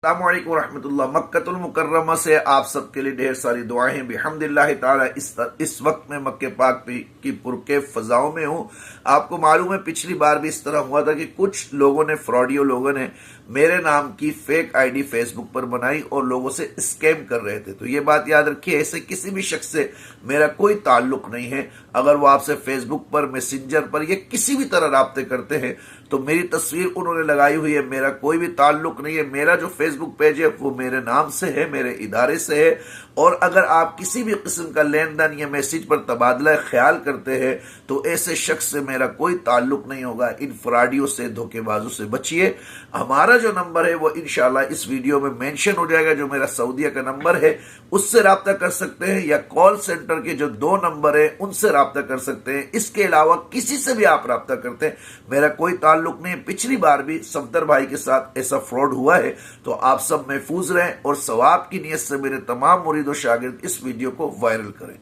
अस्सलामु अलैकुम रहमतुल्लाह। मक्कतुल मुकर्रमा से आप सबके लिए ढेर सारी दुआएं हैं। बिहम्दिल्लाह ताला इस वक्त में मक्के पाक की पुरकैफ फजाओं में हूँ। आपको मालूम है पिछली बार भी इस तरह हुआ था कि कुछ लोगों ने, फ्रॉडियो लोगों ने मेरे नाम की फेक आईडी फेसबुक पर बनाई और लोगों से स्कैम कर रहे थे। तो ये बात याद रखिए, ऐसे किसी भी शख्स से मेरा कोई ताल्लुक नहीं है। अगर वो आपसे फेसबुक पर, मैसेंजर पर या किसी भी तरह राब्ते करते हैं तो मेरी तस्वीर उन्होंने लगाई हुई है, मेरा कोई भी ताल्लुक नहीं है। मेरा जो फेसबुक पेज है वो मेरे नाम से है, मेरे इदारे से है। और अगर आप किसी भी किस्म का लेन देन या मैसेज पर तबादला ख्याल करते हैं तो ऐसे शख्स से मेरा कोई ताल्लुक नहीं होगा। इन फ्रॉडियों से, धोखेबाजों से बचिए। हमारा जो नंबर है वो इंशाल्लाह इस वीडियो में मेंशन हो जाएगा। जो मेरा सऊदीया का नंबर है उससे राब्ता कर सकते हैं, या कॉल सेंटर के जो 2 नंबर है उनसे राब्ता कर सकते हैं। इसके अलावा किसी से भी आप राब्ता करते हैं, मेरा कोई ताल्लुक नहीं। पिछली बार भी सफदर भाई के साथ ऐसा फ्रॉड हुआ है। तो आप सब महफूज रहें और सवाब की नीयत से मेरे तमाम मुरीद और शागिर्द इस वीडियो को वायरल करें।